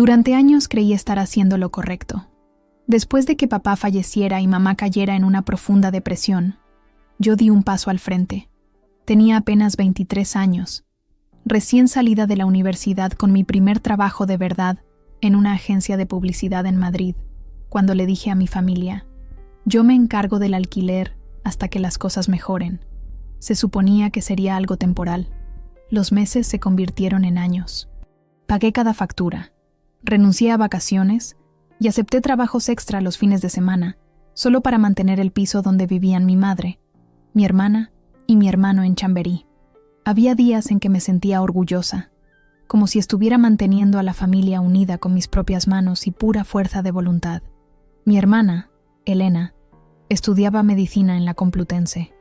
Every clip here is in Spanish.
Durante años creí estar haciendo lo correcto. Después de que papá falleciera y mamá cayera en una profunda depresión, yo di un paso al frente. Tenía apenas 23 años, recién salida de la universidad con mi primer trabajo de verdad en una agencia de publicidad en Madrid, cuando le dije a mi familia: yo me encargo del alquiler hasta que las cosas mejoren. Se suponía que sería algo temporal. Los meses se convirtieron en años. Pagué cada factura, renuncié a vacaciones y acepté trabajos extra los fines de semana, solo para mantener el piso donde vivían mi madre, mi hermana y mi hermano en Chamberí. Había días en que me sentía orgullosa, como si estuviera manteniendo a la familia unida con mis propias manos y pura fuerza de voluntad. Mi hermana, Elena, estudiaba medicina en la Complutense.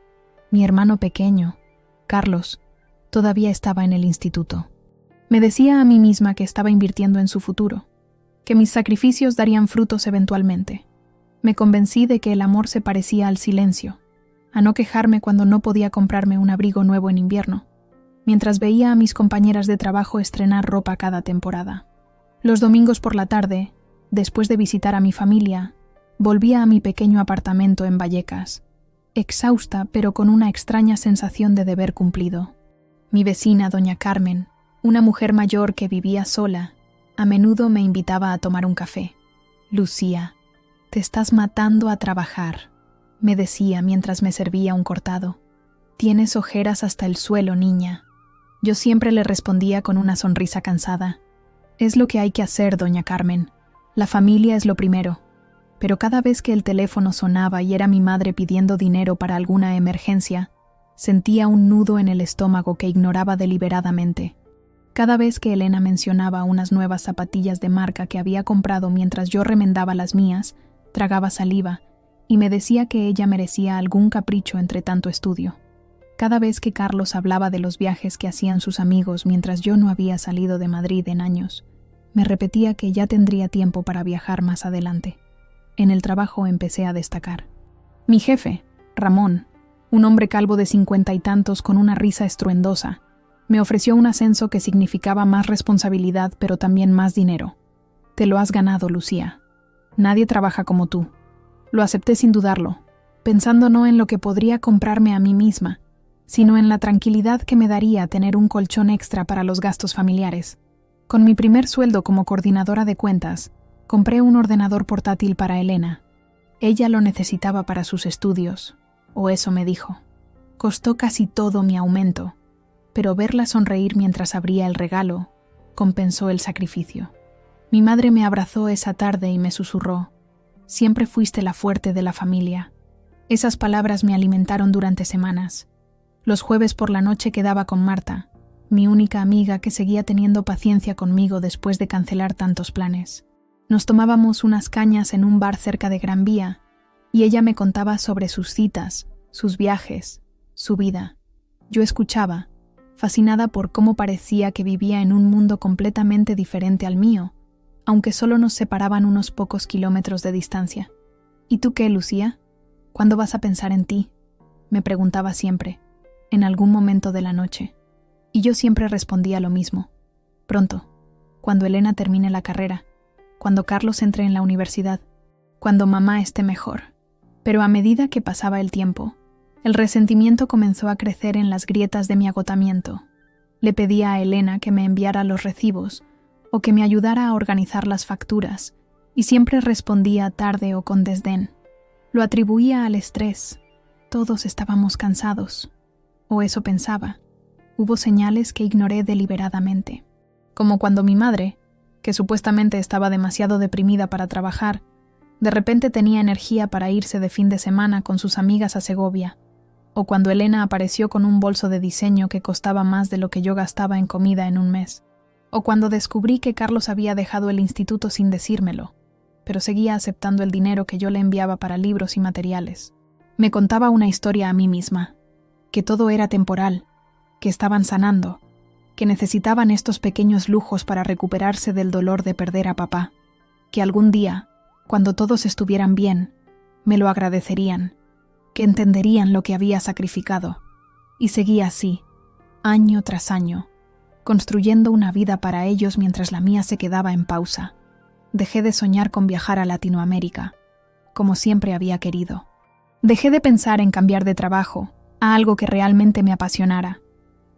Mi hermano pequeño, Carlos, todavía estaba en el instituto. Me decía a mí misma que estaba invirtiendo en su futuro, que mis sacrificios darían frutos eventualmente. Me convencí de que el amor se parecía al silencio, a no quejarme cuando no podía comprarme un abrigo nuevo en invierno, mientras veía a mis compañeras de trabajo estrenar ropa cada temporada. Los domingos por la tarde, después de visitar a mi familia, volvía a mi pequeño apartamento en Vallecas, exhausta pero con una extraña sensación de deber cumplido. Mi vecina, doña Carmen, una mujer mayor que vivía sola, a menudo me invitaba a tomar un café. «Lucía, te estás matando a trabajar», me decía mientras me servía un cortado. «Tienes ojeras hasta el suelo, niña». Yo siempre le respondía con una sonrisa cansada: «Es lo que hay que hacer, doña Carmen. La familia es lo primero». Pero cada vez que el teléfono sonaba y era mi madre pidiendo dinero para alguna emergencia, sentía un nudo en el estómago que ignoraba deliberadamente. Cada vez que Elena mencionaba unas nuevas zapatillas de marca que había comprado mientras yo remendaba las mías, tragaba saliva y me decía que ella merecía algún capricho entre tanto estudio. Cada vez que Carlos hablaba de los viajes que hacían sus amigos mientras yo no había salido de Madrid en años, me repetía que ya tendría tiempo para viajar más adelante. En el trabajo empecé a destacar. Mi jefe, Ramón, un hombre calvo de 50 y tantos con una risa estruendosa, me ofreció un ascenso que significaba más responsabilidad pero también más dinero. «Te lo has ganado, Lucía. Nadie trabaja como tú». Lo acepté sin dudarlo, pensando no en lo que podría comprarme a mí misma, sino en la tranquilidad que me daría tener un colchón extra para los gastos familiares. Con mi primer sueldo como coordinadora de cuentas, compré un ordenador portátil para Elena. Ella lo necesitaba para sus estudios, o eso me dijo. Costó casi todo mi aumento, pero verla sonreír mientras abría el regalo compensó el sacrificio. Mi madre me abrazó esa tarde y me susurró: «Siempre fuiste la fuerte de la familia». Esas palabras me alimentaron durante semanas. Los jueves por la noche quedaba con Marta, mi única amiga que seguía teniendo paciencia conmigo después de cancelar tantos planes. Nos tomábamos unas cañas en un bar cerca de Gran Vía y ella me contaba sobre sus citas, sus viajes, su vida. Yo escuchaba, fascinada por cómo parecía que vivía en un mundo completamente diferente al mío, aunque solo nos separaban unos pocos kilómetros de distancia. «¿Y tú qué, Lucía? ¿Cuándo vas a pensar en ti?», me preguntaba siempre, en algún momento de la noche. Y yo siempre respondía lo mismo: «Pronto, cuando Elena termine la carrera, cuando Carlos entre en la universidad, cuando mamá esté mejor». Pero a medida que pasaba el tiempo, el resentimiento comenzó a crecer en las grietas de mi agotamiento. Le pedía a Elena que me enviara los recibos o que me ayudara a organizar las facturas, y siempre respondía tarde o con desdén. Lo atribuía al estrés. Todos estábamos cansados. O eso pensaba. Hubo señales que ignoré deliberadamente. Como cuando mi madre, que supuestamente estaba demasiado deprimida para trabajar, de repente tenía energía para irse de fin de semana con sus amigas a Segovia. O cuando Elena apareció con un bolso de diseño que costaba más de lo que yo gastaba en comida en un mes. O cuando descubrí que Carlos había dejado el instituto sin decírmelo, pero seguía aceptando el dinero que yo le enviaba para libros y materiales. Me contaba una historia a mí misma, que todo era temporal, que estaban sanando, que necesitaban estos pequeños lujos para recuperarse del dolor de perder a papá, que algún día, cuando todos estuvieran bien, me lo agradecerían, que entenderían lo que había sacrificado. Y seguía así, año tras año, construyendo una vida para ellos mientras la mía se quedaba en pausa. Dejé de soñar con viajar a Latinoamérica, como siempre había querido. Dejé de pensar en cambiar de trabajo a algo que realmente me apasionara.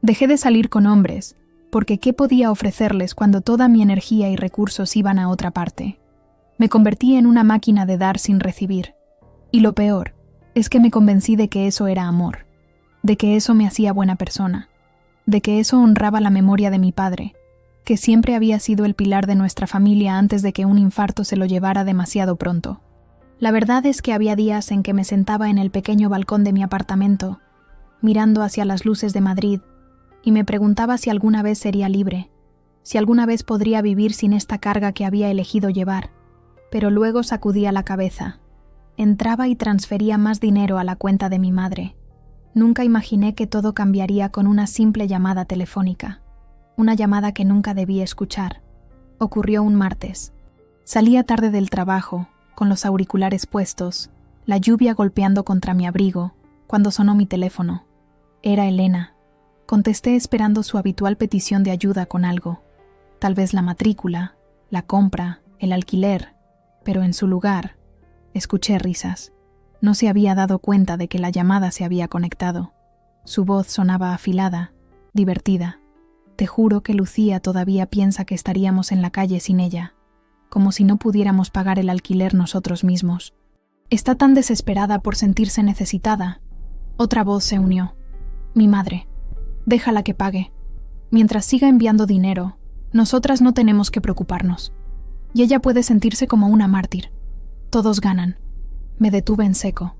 Dejé de salir con hombres, porque ¿qué podía ofrecerles cuando toda mi energía y recursos iban a otra parte? Me convertí en una máquina de dar sin recibir. Y lo peor es que me convencí de que eso era amor, de que eso me hacía buena persona, de que eso honraba la memoria de mi padre, que siempre había sido el pilar de nuestra familia antes de que un infarto se lo llevara demasiado pronto. La verdad es que había días en que me sentaba en el pequeño balcón de mi apartamento, mirando hacia las luces de Madrid, y me preguntaba si alguna vez sería libre, si alguna vez podría vivir sin esta carga que había elegido llevar. Pero luego sacudía la cabeza. Entraba y transfería más dinero a la cuenta de mi madre. Nunca imaginé que todo cambiaría con una simple llamada telefónica. Una llamada que nunca debí escuchar. Ocurrió un martes. Salía tarde del trabajo, con los auriculares puestos, la lluvia golpeando contra mi abrigo, cuando sonó mi teléfono. Era Elena. Contesté esperando su habitual petición de ayuda con algo. Tal vez la matrícula, la compra, el alquiler, pero en su lugar, escuché risas. No se había dado cuenta de que la llamada se había conectado. Su voz sonaba afilada, divertida. Te juro que Lucía todavía piensa que estaríamos en la calle sin ella, como si no pudiéramos pagar el alquiler nosotros mismos. Está tan desesperada por sentirse necesitada. Otra voz se unió. Mi madre. Déjala que pague. Mientras siga enviando dinero, nosotras no tenemos que preocuparnos. Y ella puede sentirse como una mártir. Todos ganan. Me detuve en seco.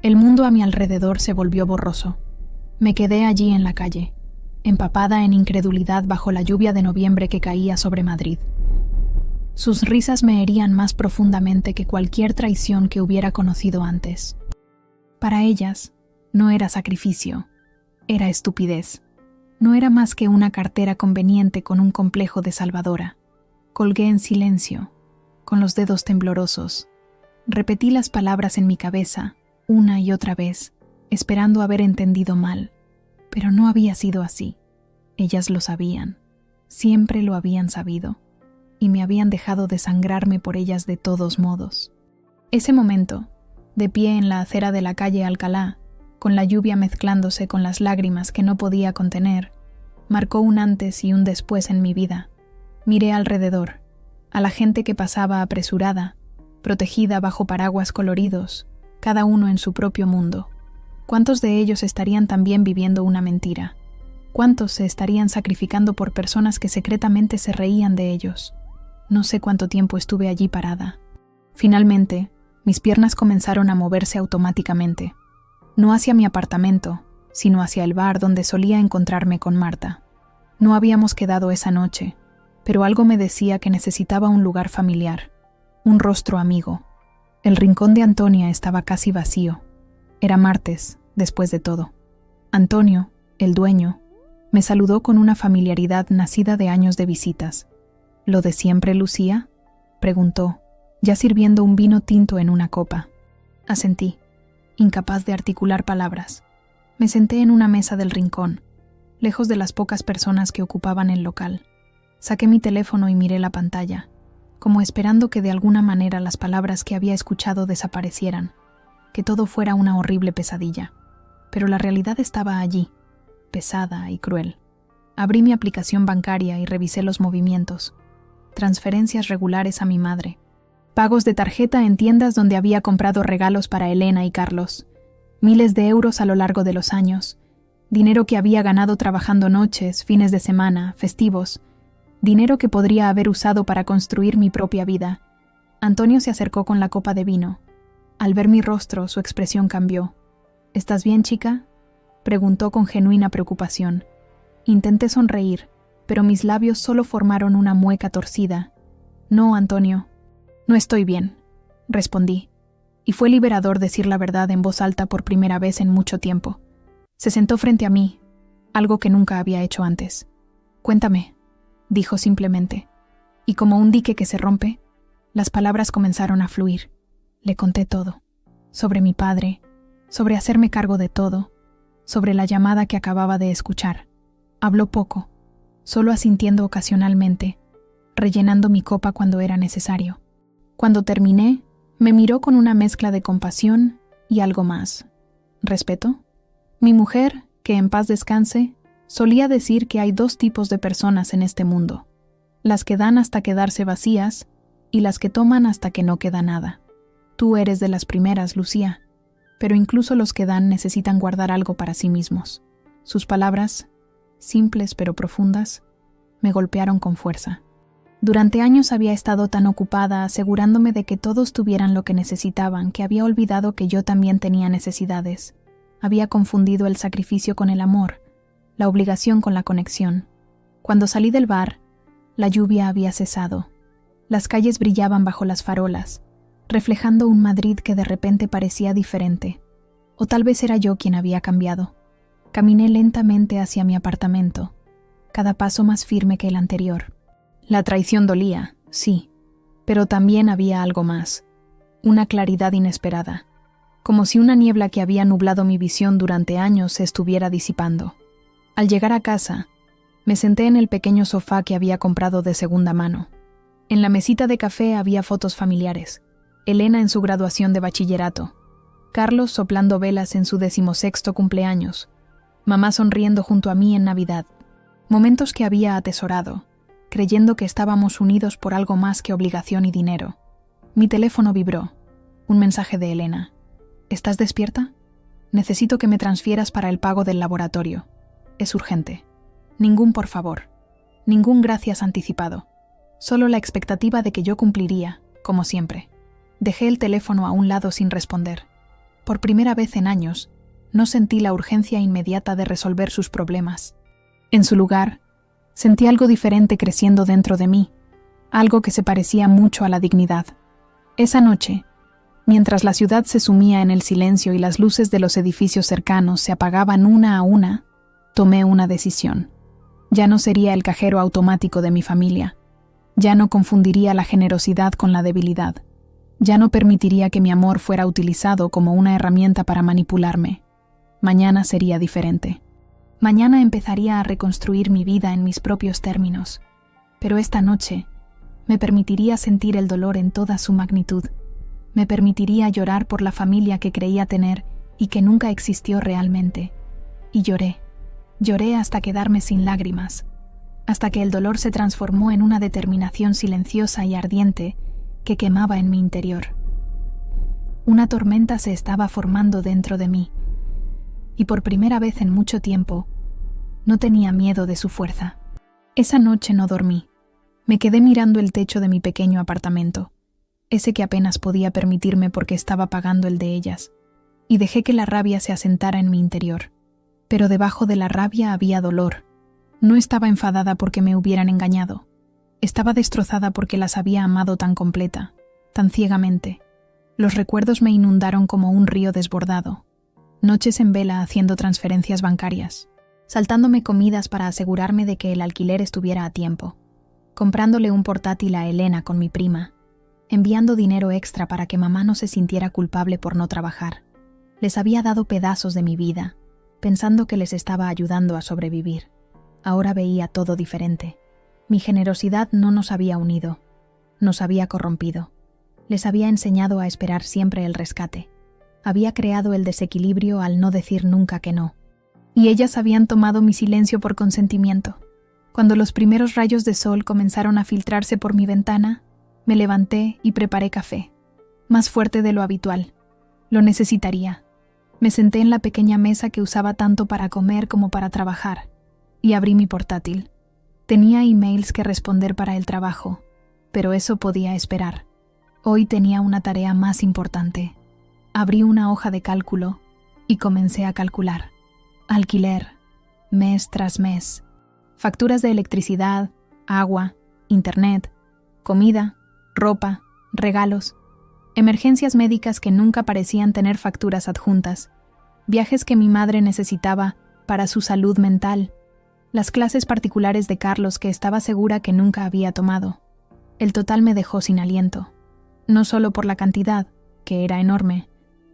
El mundo a mi alrededor se volvió borroso. Me quedé allí en la calle, empapada en incredulidad bajo la lluvia de noviembre que caía sobre Madrid. Sus risas me herían más profundamente que cualquier traición que hubiera conocido antes. Para ellas, no era sacrificio, era estupidez. No era más que una cartera conveniente con un complejo de salvadora. Colgué en silencio, con los dedos temblorosos. Repetí las palabras en mi cabeza, una y otra vez, esperando haber entendido mal. Pero no había sido así. Ellas lo sabían. Siempre lo habían sabido. Y me habían dejado desangrarme por ellas de todos modos. Ese momento, de pie en la acera de la calle Alcalá, con la lluvia mezclándose con las lágrimas que no podía contener, marcó un antes y un después en mi vida. Miré alrededor, a la gente que pasaba apresurada, protegida bajo paraguas coloridos, cada uno en su propio mundo. ¿Cuántos de ellos estarían también viviendo una mentira? ¿Cuántos se estarían sacrificando por personas que secretamente se reían de ellos? No sé cuánto tiempo estuve allí parada. Finalmente, mis piernas comenzaron a moverse automáticamente. No hacia mi apartamento, sino hacia el bar donde solía encontrarme con Marta. No habíamos quedado esa noche, pero algo me decía que necesitaba un lugar familiar, un rostro amigo. El rincón de Antonia estaba casi vacío. Era martes, después de todo. Antonio, el dueño, me saludó con una familiaridad nacida de años de visitas. ¿Lo de siempre, Lucía?, preguntó, ya sirviendo un vino tinto en una copa. Asentí, incapaz de articular palabras. Me senté en una mesa del rincón, lejos de las pocas personas que ocupaban el local. Saqué mi teléfono y miré la pantalla, como esperando que de alguna manera las palabras que había escuchado desaparecieran, que todo fuera una horrible pesadilla. Pero la realidad estaba allí, pesada y cruel. Abrí mi aplicación bancaria y revisé los movimientos. Transferencias regulares a mi madre. Pagos de tarjeta en tiendas donde había comprado regalos para Elena y Carlos. Miles de euros a lo largo de los años. Dinero que había ganado trabajando noches, fines de semana, festivos. Dinero que podría haber usado para construir mi propia vida. Antonio se acercó con la copa de vino. Al ver mi rostro, su expresión cambió. ¿Estás bien, chica?, preguntó con genuina preocupación. Intenté sonreír, pero mis labios solo formaron una mueca torcida. No, Antonio, no estoy bien, respondí, y fue liberador decir la verdad en voz alta por primera vez en mucho tiempo. Se sentó frente a mí, algo que nunca había hecho antes. Cuéntame, dijo simplemente, y como un dique que se rompe, las palabras comenzaron a fluir. Le conté todo, sobre mi padre, sobre hacerme cargo de todo, sobre la llamada que acababa de escuchar. Habló poco, solo asintiendo ocasionalmente, rellenando mi copa cuando era necesario. Cuando terminé, me miró con una mezcla de compasión y algo más. ¿Respeto? Mi mujer, que en paz descanse, solía decir que hay 2 tipos de personas en este mundo: las que dan hasta quedarse vacías y las que toman hasta que no queda nada. Tú eres de las primeras, Lucía, pero incluso los que dan necesitan guardar algo para sí mismos. Sus palabras, simples pero profundas, me golpearon con fuerza. Durante años había estado tan ocupada asegurándome de que todos tuvieran lo que necesitaban que había olvidado que yo también tenía necesidades. Había confundido el sacrificio con el amor, la obligación con la conexión. Cuando salí del bar, la lluvia había cesado. Las calles brillaban bajo las farolas, reflejando un Madrid que de repente parecía diferente. O tal vez era yo quien había cambiado. Caminé lentamente hacia mi apartamento, cada paso más firme que el anterior. La traición dolía, sí, pero también había algo más, una claridad inesperada, como si una niebla que había nublado mi visión durante años se estuviera disipando. Al llegar a casa, me senté en el pequeño sofá que había comprado de segunda mano. En la mesita de café había fotos familiares: Elena en su graduación de bachillerato, Carlos soplando velas en su 16º cumpleaños, mamá sonriendo junto a mí en Navidad. Momentos que había atesorado, creyendo que estábamos unidos por algo más que obligación y dinero. Mi teléfono vibró. Un mensaje de Elena. ¿Estás despierta? Necesito que me transfieras para el pago del laboratorio. Es urgente. Ningún por favor. Ningún gracias anticipado. Solo la expectativa de que yo cumpliría, como siempre. Dejé el teléfono a un lado sin responder. Por primera vez en años, no sentí la urgencia inmediata de resolver sus problemas. En su lugar, sentí algo diferente creciendo dentro de mí, algo que se parecía mucho a la dignidad. Esa noche, mientras la ciudad se sumía en el silencio y las luces de los edificios cercanos se apagaban una a una, tomé una decisión. Ya no sería el cajero automático de mi familia. Ya no confundiría la generosidad con la debilidad. Ya no permitiría que mi amor fuera utilizado como una herramienta para manipularme. Mañana sería diferente. Mañana empezaría a reconstruir mi vida en mis propios términos. Pero esta noche me permitiría sentir el dolor en toda su magnitud. Me permitiría llorar por la familia que creía tener y que nunca existió realmente. Y lloré. Lloré hasta quedarme sin lágrimas, hasta que el dolor se transformó en una determinación silenciosa y ardiente que quemaba en mi interior. Una tormenta se estaba formando dentro de mí, y por primera vez en mucho tiempo, no tenía miedo de su fuerza. Esa noche no dormí. Me quedé mirando el techo de mi pequeño apartamento, ese que apenas podía permitirme porque estaba pagando el de ellas, y dejé que la rabia se asentara en mi interior. Pero debajo de la rabia había dolor. No estaba enfadada porque me hubieran engañado. Estaba destrozada porque las había amado tan completa, tan ciegamente. Los recuerdos me inundaron como un río desbordado. Noches en vela haciendo transferencias bancarias, saltándome comidas para asegurarme de que el alquiler estuviera a tiempo, comprándole un portátil a Elena con mi prima, enviando dinero extra para que mamá no se sintiera culpable por no trabajar. Les había dado pedazos de mi vida, pensando que les estaba ayudando a sobrevivir. Ahora veía todo diferente. Mi generosidad no nos había unido, nos había corrompido. Les había enseñado a esperar siempre el rescate. Había creado el desequilibrio al no decir nunca que no. Y ellas habían tomado mi silencio por consentimiento. Cuando los primeros rayos de sol comenzaron a filtrarse por mi ventana, me levanté y preparé café, más fuerte de lo habitual. Lo necesitaría. Me senté en la pequeña mesa que usaba tanto para comer como para trabajar, y abrí mi portátil. Tenía emails que responder para el trabajo, pero eso podía esperar. Hoy tenía una tarea más importante. Abrí una hoja de cálculo y comencé a calcular. Alquiler, mes tras mes. Facturas de electricidad, agua, internet, comida, ropa, regalos. Emergencias médicas que nunca parecían tener facturas adjuntas, viajes que mi madre necesitaba para su salud mental, las clases particulares de Carlos que estaba segura que nunca había tomado. El total me dejó sin aliento, no solo por la cantidad, que era enorme,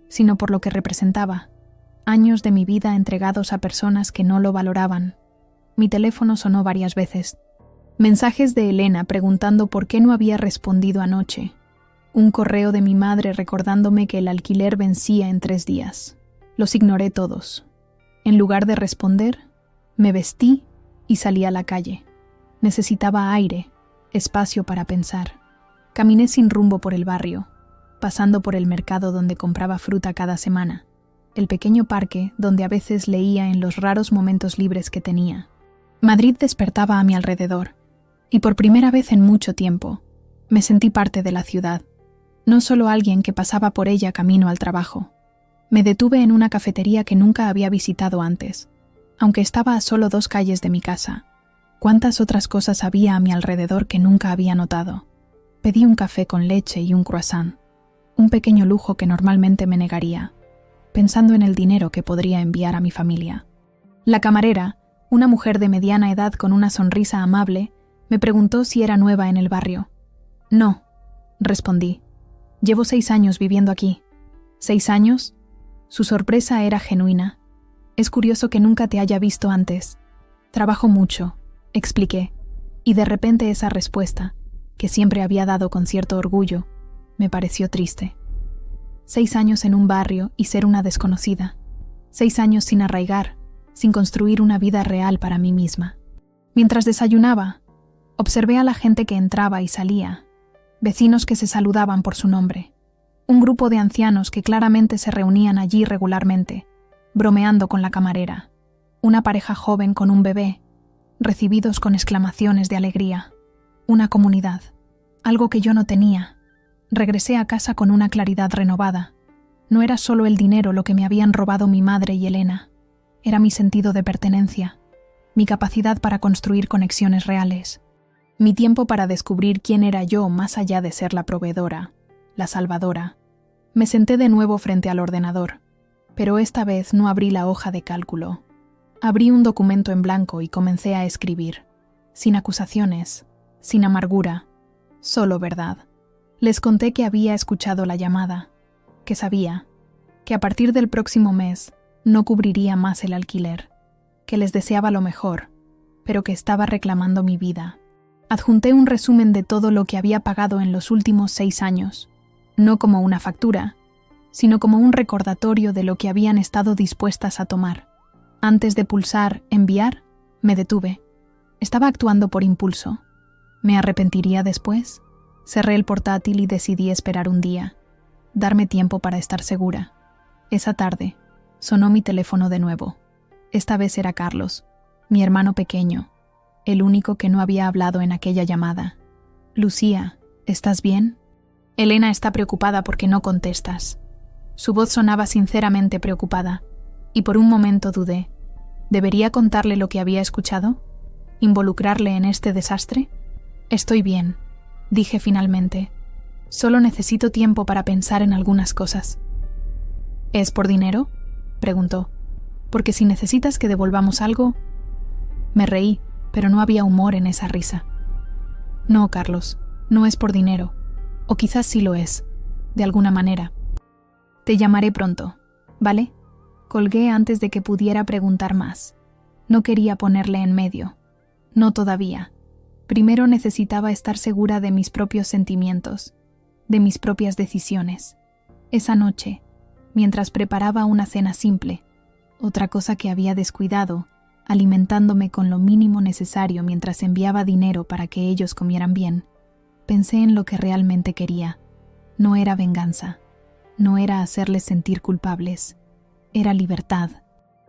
sino por lo que representaba, años de mi vida entregados a personas que no lo valoraban. Mi teléfono sonó varias veces. Mensajes de Elena preguntando por qué no había respondido anoche. Un correo de mi madre recordándome que el alquiler vencía en 3 días. Los ignoré todos. En lugar de responder, me vestí y salí a la calle. Necesitaba aire, espacio para pensar. Caminé sin rumbo por el barrio, pasando por el mercado donde compraba fruta cada semana, el pequeño parque donde a veces leía en los raros momentos libres que tenía. Madrid despertaba a mi alrededor, y por primera vez en mucho tiempo, me sentí parte de la ciudad, no solo alguien que pasaba por ella camino al trabajo. Me detuve en una cafetería que nunca había visitado antes, aunque estaba a solo 2 calles de mi casa. ¿Cuántas otras cosas había a mi alrededor que nunca había notado? Pedí un café con leche y un croissant, un pequeño lujo que normalmente me negaría, pensando en el dinero que podría enviar a mi familia. La camarera, una mujer de mediana edad con una sonrisa amable, me preguntó si era nueva en el barrio. No, respondí. Llevo 6 años viviendo aquí. ¿6 años? Su sorpresa era genuina. Es curioso que nunca te haya visto antes. Trabajo mucho, expliqué, y de repente esa respuesta, que siempre había dado con cierto orgullo, me pareció triste. 6 años en un barrio y ser una desconocida. 6 años sin arraigar, sin construir una vida real para mí misma. Mientras desayunaba, observé a la gente que entraba y salía, vecinos que se saludaban por su nombre, un grupo de ancianos que claramente se reunían allí regularmente, bromeando con la camarera, una pareja joven con un bebé, recibidos con exclamaciones de alegría, una comunidad, algo que yo no tenía. Regresé a casa con una claridad renovada. No era solo el dinero lo que me habían robado mi madre y Elena, era mi sentido de pertenencia, mi capacidad para construir conexiones reales, mi tiempo para descubrir quién era yo más allá de ser la proveedora, la salvadora. Me senté de nuevo frente al ordenador, pero esta vez no abrí la hoja de cálculo. Abrí un documento en blanco y comencé a escribir, sin acusaciones, sin amargura, solo verdad. Les conté que había escuchado la llamada, que sabía, que a partir del próximo mes no cubriría más el alquiler, que les deseaba lo mejor, pero que estaba reclamando mi vida. Adjunté un resumen de todo lo que había pagado en los últimos 6 años, no como una factura, sino como un recordatorio de lo que habían estado dispuestas a tomar. Antes de pulsar «enviar», me detuve. Estaba actuando por impulso. ¿Me arrepentiría después? Cerré el portátil y decidí esperar un día, darme tiempo para estar segura. Esa tarde, sonó mi teléfono de nuevo. Esta vez era Carlos, mi hermano pequeño, el único que no había hablado en aquella llamada. «Lucía, ¿estás bien? Elena está preocupada porque no contestas». Su voz sonaba sinceramente preocupada, y por un momento dudé. ¿Debería contarle lo que había escuchado? ¿Involucrarle en este desastre? «Estoy bien», dije finalmente. «Solo necesito tiempo para pensar en algunas cosas». «¿Es por dinero?», preguntó. «Porque si necesitas que devolvamos algo...». Me reí, pero no había humor en esa risa. «No, Carlos, no es por dinero. O quizás sí lo es, de alguna manera. Te llamaré pronto, ¿vale?». Colgué antes de que pudiera preguntar más. No quería ponerle en medio. No todavía. Primero necesitaba estar segura de mis propios sentimientos, de mis propias decisiones. Esa noche, mientras preparaba una cena simple, otra cosa que había descuidado, alimentándome con lo mínimo necesario mientras enviaba dinero para que ellos comieran bien, pensé en lo que realmente quería. No era venganza, no era hacerles sentir culpables, era libertad.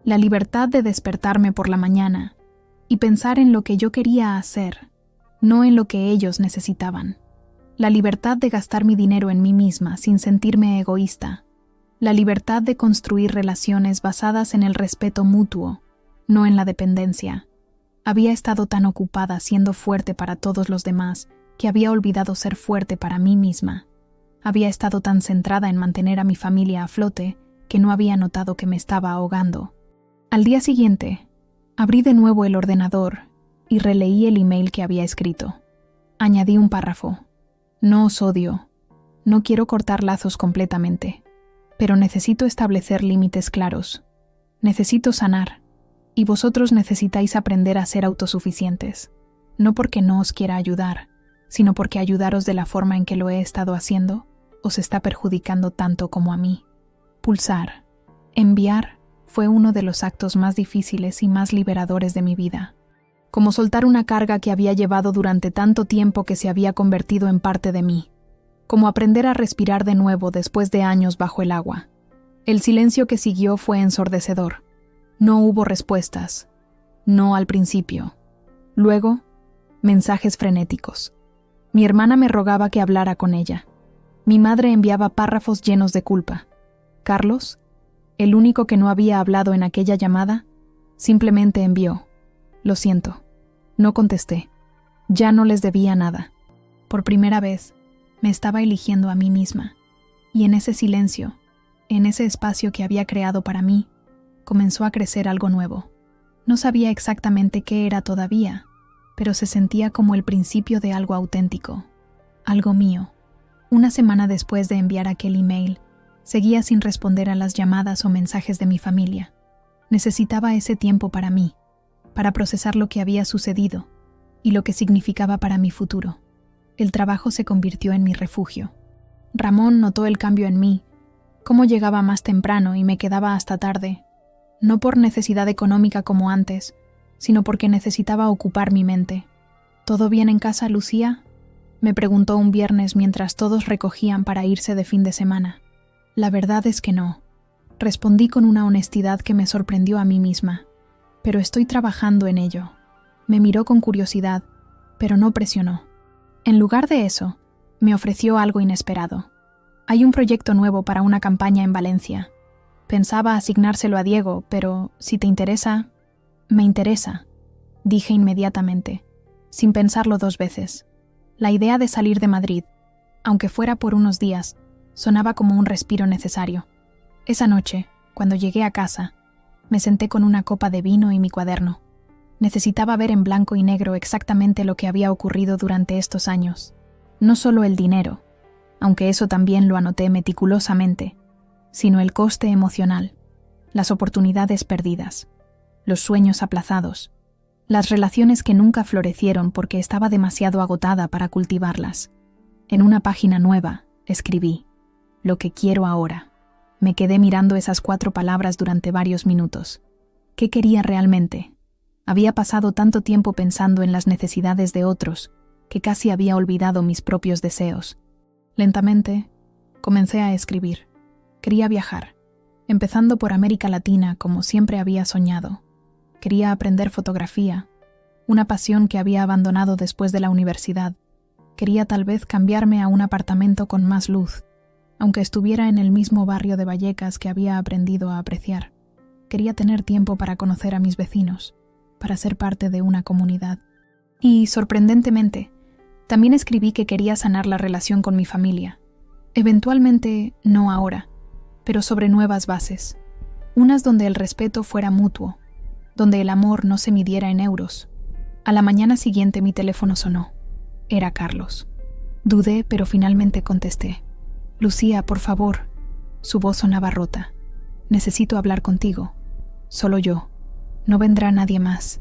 La libertad de despertarme por la mañana y pensar en lo que yo quería hacer, no en lo que ellos necesitaban. La libertad de gastar mi dinero en mí misma sin sentirme egoísta. La libertad de construir relaciones basadas en el respeto mutuo, no en la dependencia. Había estado tan ocupada siendo fuerte para todos los demás que había olvidado ser fuerte para mí misma. Había estado tan centrada en mantener a mi familia a flote que no había notado que me estaba ahogando. Al día siguiente, abrí de nuevo el ordenador y releí el email que había escrito. Añadí un párrafo. «No os odio. No quiero cortar lazos completamente, pero necesito establecer límites claros. Necesito sanar. y vosotros necesitáis aprender a ser autosuficientes, no porque no os quiera ayudar, sino porque ayudaros de la forma en que lo he estado haciendo os está perjudicando tanto como a mí. Pulsar, enviar, fue uno de los actos más difíciles y más liberadores de mi vida, como soltar una carga que había llevado durante tanto tiempo que se había convertido en parte de mí, como aprender a respirar de nuevo después de años bajo el agua. El silencio que siguió fue ensordecedor. No hubo respuestas, no al principio. Luego, mensajes frenéticos. Mi hermana me rogaba que hablara con ella. Mi madre enviaba párrafos llenos de culpa. Carlos, el único que no había hablado en aquella llamada, simplemente envió: lo siento. No contesté. Ya no les debía nada. Por primera vez, me estaba eligiendo a mí misma. Y en ese silencio, en ese espacio que había creado para mí, comenzó a crecer algo nuevo. No sabía exactamente qué era todavía, pero se sentía como el principio de algo auténtico, algo mío. Una semana después de enviar aquel email, seguía sin responder a las llamadas o mensajes de mi familia. Necesitaba ese tiempo para mí, para procesar lo que había sucedido y lo que significaba para mi futuro. El trabajo se convirtió en mi refugio. Ramón notó el cambio en mí, cómo llegaba más temprano y me quedaba hasta tarde, no por necesidad económica como antes, sino porque necesitaba ocupar mi mente. ¿Todo bien en casa, Lucía?, me preguntó un viernes mientras todos recogían para irse de fin de semana. La verdad es que no. Respondí con una honestidad que me sorprendió a mí misma. Pero estoy trabajando en ello. Me miró con curiosidad, pero no presionó. En lugar de eso, me ofreció algo inesperado. Hay un proyecto nuevo para una campaña en Valencia. Pensaba asignárselo a Diego, pero si te interesa... Me interesa, dije inmediatamente, sin pensarlo 2 veces. La idea de salir de Madrid, aunque fuera por unos días, sonaba como un respiro necesario. Esa noche, cuando llegué a casa, me senté con una copa de vino y mi cuaderno. Necesitaba ver en blanco y negro exactamente lo que había ocurrido durante estos años. No solo el dinero, aunque eso también lo anoté meticulosamente, sino el coste emocional, las oportunidades perdidas, los sueños aplazados, las relaciones que nunca florecieron porque estaba demasiado agotada para cultivarlas. En una página nueva, escribí: lo que quiero ahora. Me quedé mirando esas 4 palabras durante varios minutos. ¿Qué quería realmente? Había pasado tanto tiempo pensando en las necesidades de otros que casi había olvidado mis propios deseos. Lentamente, comencé a escribir. Quería viajar, empezando por América Latina como siempre había soñado. Quería aprender fotografía, una pasión que había abandonado después de la universidad. Quería tal vez cambiarme a un apartamento con más luz, aunque estuviera en el mismo barrio de Vallecas que había aprendido a apreciar. Quería tener tiempo para conocer a mis vecinos, para ser parte de una comunidad. Y, sorprendentemente, también escribí que quería sanar la relación con mi familia. Eventualmente, no ahora, pero sobre nuevas bases. Unas donde el respeto fuera mutuo, donde el amor no se midiera en euros. A la mañana siguiente mi teléfono sonó. Era Carlos. Dudé, pero finalmente contesté. Lucía, por favor. Su voz sonaba rota. Necesito hablar contigo. Solo yo. No vendrá nadie más.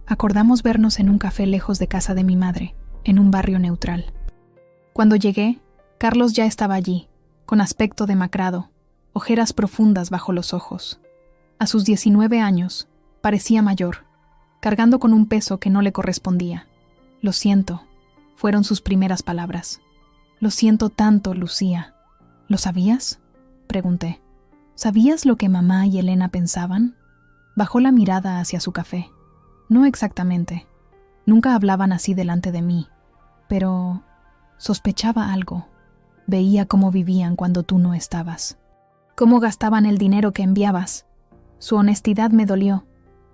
Acordamos vernos en un café lejos de casa de mi madre, en un barrio neutral. Cuando llegué, Carlos ya estaba allí, con aspecto demacrado, ojeras profundas bajo los ojos. A sus 19 años, parecía mayor, cargando con un peso que no le correspondía. Lo siento, fueron sus primeras palabras. Lo siento tanto, Lucía. ¿Lo sabías?, pregunté. ¿Sabías lo que mamá y Elena pensaban? Bajó la mirada hacia su café. No exactamente. Nunca hablaban así delante de mí. Pero sospechaba algo. Veía cómo vivían cuando tú no estabas. Cómo gastaban el dinero que enviabas. Su honestidad me dolió,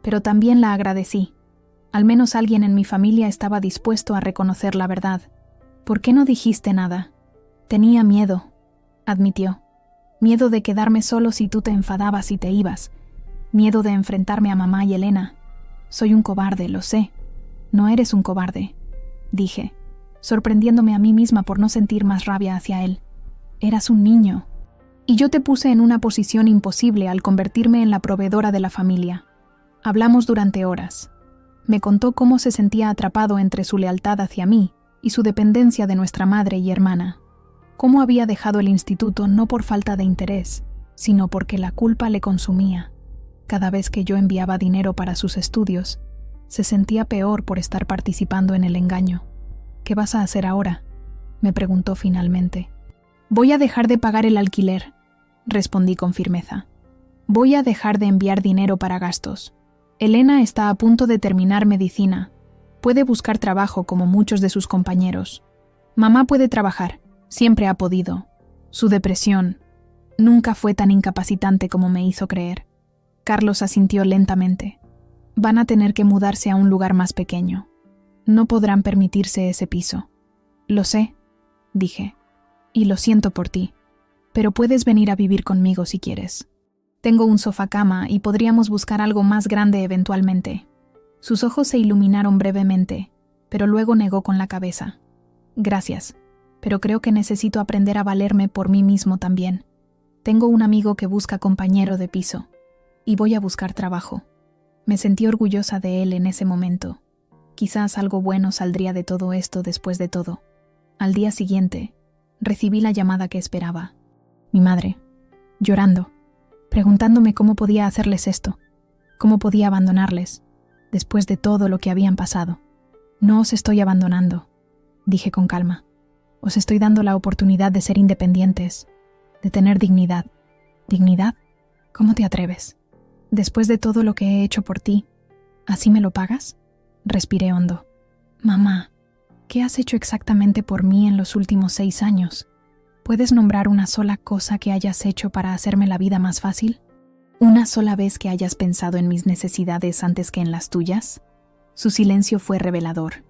pero también la agradecí. Al menos alguien en mi familia estaba dispuesto a reconocer la verdad. ¿Por qué no dijiste nada? Tenía miedo, admitió. Miedo de quedarme solo si tú te enfadabas y te ibas. Miedo de enfrentarme a mamá y Elena. Soy un cobarde, lo sé. No eres un cobarde, dije, sorprendiéndome a mí misma por no sentir más rabia hacia él. Eras un niño. Y yo te puse en una posición imposible al convertirme en la proveedora de la familia. Hablamos durante horas. Me contó cómo se sentía atrapado entre su lealtad hacia mí y su dependencia de nuestra madre y hermana. Cómo había dejado el instituto no por falta de interés, sino porque la culpa le consumía. Cada vez que yo enviaba dinero para sus estudios, se sentía peor por estar participando en el engaño. «¿Qué vas a hacer ahora?», me preguntó finalmente. «Voy a dejar de pagar el alquiler», respondí con firmeza. «Voy a dejar de enviar dinero para gastos. Elena está a punto de terminar medicina. Puede buscar trabajo como muchos de sus compañeros. Mamá puede trabajar, siempre ha podido. Su depresión nunca fue tan incapacitante como me hizo creer». Carlos asintió lentamente. «Van a tener que mudarse a un lugar más pequeño. No podrán permitirse ese piso». «Lo sé», dije, «y lo siento por ti, pero puedes venir a vivir conmigo si quieres. Tengo un sofá-cama y podríamos buscar algo más grande eventualmente». Sus ojos se iluminaron brevemente, pero luego negó con la cabeza. «Gracias, pero creo que necesito aprender a valerme por mí mismo también. Tengo un amigo que busca compañero de piso, y voy a buscar trabajo». Me sentí orgullosa de él en ese momento. Quizás algo bueno saldría de todo esto después de todo. Al día siguiente, recibí la llamada que esperaba. Mi madre, llorando, preguntándome cómo podía hacerles esto, cómo podía abandonarles, después de todo lo que habían pasado. «No os estoy abandonando», dije con calma. «Os estoy dando la oportunidad de ser independientes, de tener dignidad». «¿Dignidad? ¿Cómo te atreves? Después de todo lo que he hecho por ti, ¿así me lo pagas?», respiré hondo. «Mamá, ¿qué has hecho exactamente por mí en los últimos 6 años? ¿Puedes nombrar una sola cosa que hayas hecho para hacerme la vida más fácil? ¿Una sola vez que hayas pensado en mis necesidades antes que en las tuyas?». Su silencio fue revelador.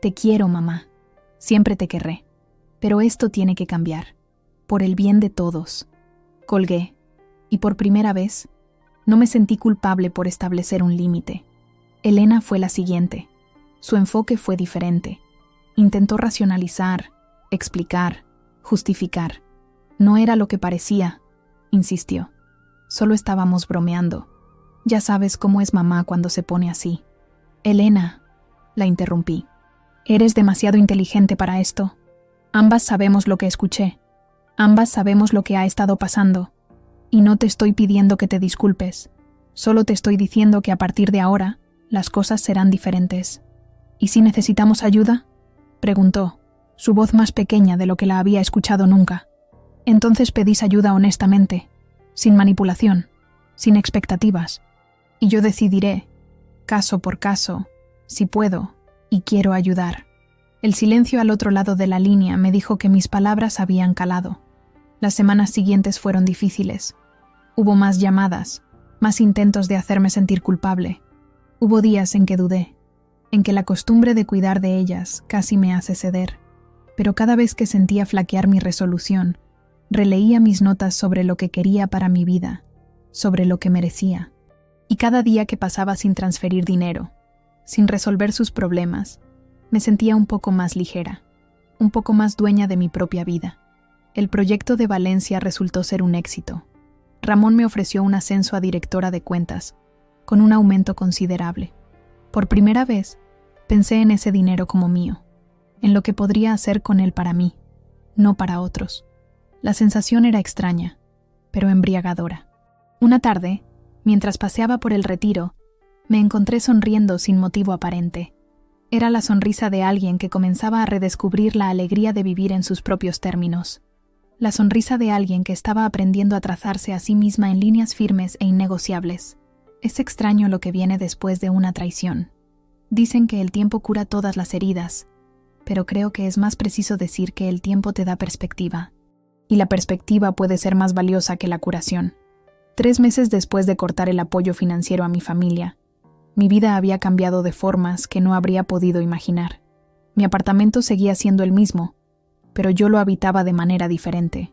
«Te quiero, mamá. Siempre te querré. Pero esto tiene que cambiar. Por el bien de todos». Colgué, y por primera vez, no me sentí culpable por establecer un límite. Elena fue la siguiente. Su enfoque fue diferente. Intentó racionalizar, explicar, justificar. «No era lo que parecía», insistió. «Solo estábamos bromeando. Ya sabes cómo es mamá cuando se pone así». «Elena», la interrumpí. «Eres demasiado inteligente para esto. Ambas sabemos lo que escuché. Ambas sabemos lo que ha estado pasando. Y no te estoy pidiendo que te disculpes. Solo te estoy diciendo que a partir de ahora, las cosas serán diferentes». «¿Y si necesitamos ayuda?», preguntó, su voz más pequeña de lo que la había escuchado nunca. «Entonces pedís ayuda honestamente, sin manipulación, sin expectativas, y yo decidiré, caso por caso, si puedo y quiero ayudar». El silencio al otro lado de la línea me dijo que mis palabras habían calado. Las semanas siguientes fueron difíciles. Hubo más llamadas, más intentos de hacerme sentir culpable. Hubo días en que dudé, en que la costumbre de cuidar de ellas casi me hace ceder. Pero cada vez que sentía flaquear mi resolución, releía mis notas sobre lo que quería para mi vida, sobre lo que merecía. Y cada día que pasaba sin transferir dinero, sin resolver sus problemas, me sentía un poco más ligera, un poco más dueña de mi propia vida. El proyecto de Valencia resultó ser un éxito. Ramón me ofreció un ascenso a directora de cuentas, con un aumento considerable. Por primera vez, pensé en ese dinero como mío, en lo que podría hacer con él para mí, no para otros. La sensación era extraña, pero embriagadora. Una tarde, mientras paseaba por el Retiro, me encontré sonriendo sin motivo aparente. Era la sonrisa de alguien que comenzaba a redescubrir la alegría de vivir en sus propios términos. La sonrisa de alguien que estaba aprendiendo a trazarse a sí misma en líneas firmes e innegociables. Es extraño lo que viene después de una traición. Dicen que el tiempo cura todas las heridas, pero creo que es más preciso decir que el tiempo te da perspectiva. Y la perspectiva puede ser más valiosa que la curación. 3 meses después de cortar el apoyo financiero a mi familia, mi vida había cambiado de formas que no habría podido imaginar. Mi apartamento seguía siendo el mismo, pero yo lo habitaba de manera diferente.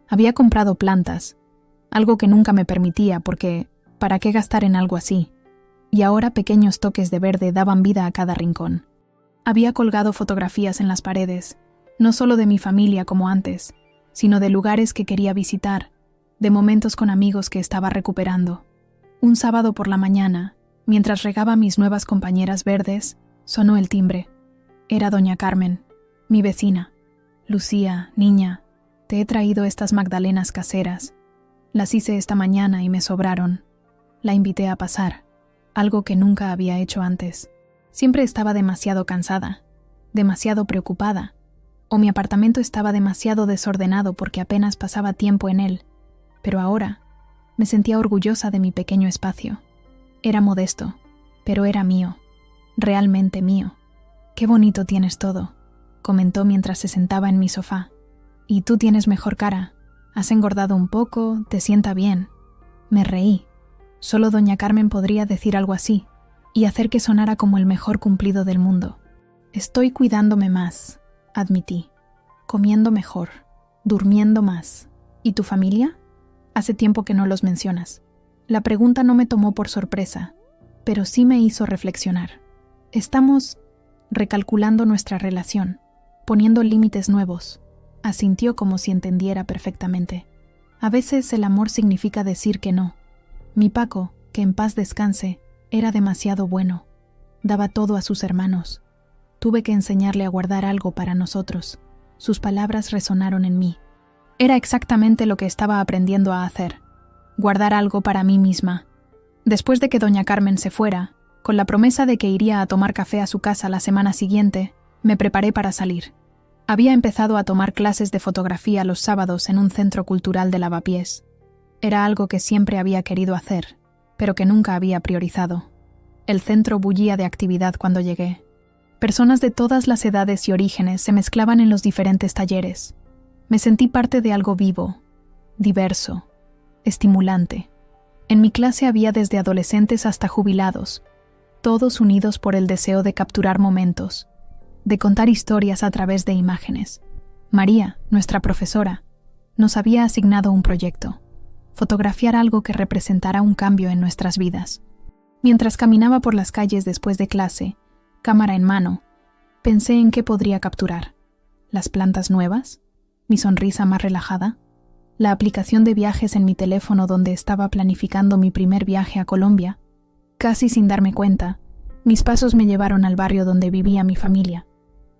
Había comprado plantas, algo que nunca me permitía porque, ¿para qué gastar en algo así? Y ahora pequeños toques de verde daban vida a cada rincón. Había colgado fotografías en las paredes, no solo de mi familia como antes, sino de lugares que quería visitar, de momentos con amigos que estaba recuperando. Un sábado por la mañana, Mientras regaba mis nuevas compañeras verdes, sonó el timbre. Era doña Carmen, mi vecina. Lucía, niña, te he traído estas magdalenas caseras. Las hice esta mañana y me sobraron. La invité a pasar, algo que nunca había hecho antes. Siempre estaba demasiado cansada, demasiado preocupada, o mi apartamento estaba demasiado desordenado porque apenas pasaba tiempo en él. Pero ahora me sentía orgullosa de mi pequeño espacio. Era modesto, pero era mío, realmente mío. «Qué bonito tienes todo», comentó mientras se sentaba en mi sofá. «Y tú tienes mejor cara. Has engordado un poco, te sienta bien». Me reí. Solo doña Carmen podría decir algo así y hacer que sonara como el mejor cumplido del mundo. «Estoy cuidándome más», admití. «Comiendo mejor, durmiendo más. ¿Y tu familia? Hace tiempo que no los mencionas». La pregunta no me tomó por sorpresa, pero sí me hizo reflexionar. Estamos recalculando nuestra relación, poniendo límites nuevos. Asintió como si entendiera perfectamente. A veces el amor significa decir que no. Mi Paco, que en paz descanse, era demasiado bueno. Daba todo a sus hermanos. Tuve que enseñarle a guardar algo para nosotros. Sus palabras resonaron en mí. Era exactamente lo que estaba aprendiendo a hacer. Guardar algo para mí misma. Después de que doña Carmen se fuera, con la promesa de que iría a tomar café a su casa la semana siguiente, me preparé para salir. Había empezado a tomar clases de fotografía los sábados en un centro cultural de Lavapiés. Era algo que siempre había querido hacer, pero que nunca había priorizado. El centro bullía de actividad cuando llegué. Personas de todas las edades y orígenes se mezclaban en los diferentes talleres. Me sentí parte de algo vivo, diverso, estimulante. En mi clase había desde adolescentes hasta jubilados, todos unidos por el deseo de capturar momentos, de contar historias a través de imágenes. María, nuestra profesora, nos había asignado un proyecto: fotografiar algo que representara un cambio en nuestras vidas. Mientras caminaba por las calles después de clase, cámara en mano, pensé en qué podría capturar. ¿Las plantas nuevas? ¿Mi sonrisa más relajada? ¿La aplicación de viajes en mi teléfono donde estaba planificando mi primer viaje a Colombia? Casi sin darme cuenta, mis pasos me llevaron al barrio donde vivía mi familia.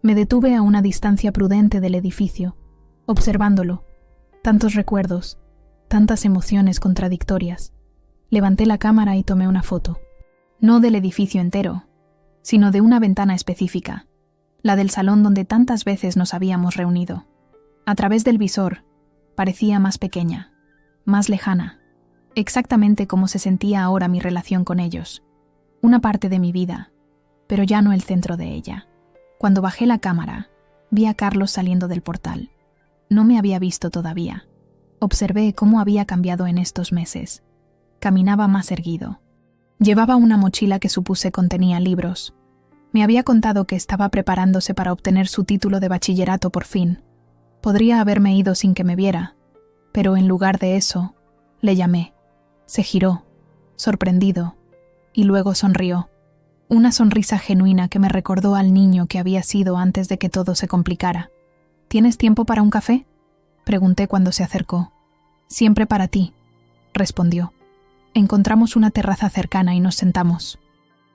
Me detuve a una distancia prudente del edificio, observándolo. Tantos recuerdos, tantas emociones contradictorias. Levanté la cámara y tomé una foto. No del edificio entero, sino de una ventana específica, la del salón donde tantas veces nos habíamos reunido. A través del visor, parecía más pequeña, más lejana, exactamente como se sentía ahora mi relación con ellos. Una parte de mi vida, pero ya no el centro de ella. Cuando bajé la cámara, vi a Carlos saliendo del portal. No me había visto todavía. Observé cómo había cambiado en estos meses. Caminaba más erguido. Llevaba una mochila que supuse contenía libros. Me había contado que estaba preparándose para obtener su título de bachillerato por fin. Podría haberme ido sin que me viera, pero en lugar de eso, le llamé. Se giró, sorprendido, y luego sonrió. Una sonrisa genuina que me recordó al niño que había sido antes de que todo se complicara. ¿Tienes tiempo para un café?, pregunté cuando se acercó. Siempre para ti, respondió. Encontramos una terraza cercana y nos sentamos.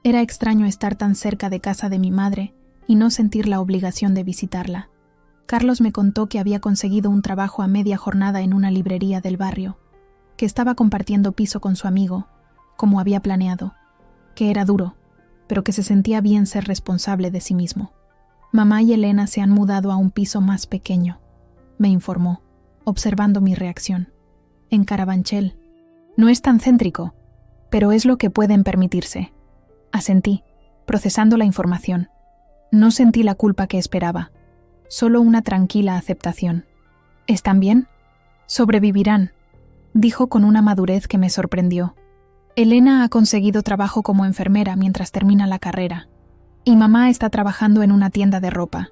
Era extraño estar tan cerca de casa de mi madre y no sentir la obligación de visitarla. Carlos me contó que había conseguido un trabajo a media jornada en una librería del barrio, que estaba compartiendo piso con su amigo, como había planeado, que era duro, pero que se sentía bien ser responsable de sí mismo. Mamá y Elena se han mudado a un piso más pequeño, me informó, observando mi reacción. En Carabanchel. No es tan céntrico, pero es lo que pueden permitirse. Asentí, procesando la información. No sentí la culpa que esperaba, solo una tranquila aceptación. ¿Están bien? Sobrevivirán, dijo con una madurez que me sorprendió. Elena ha conseguido trabajo como enfermera mientras termina la carrera, y mamá está trabajando en una tienda de ropa.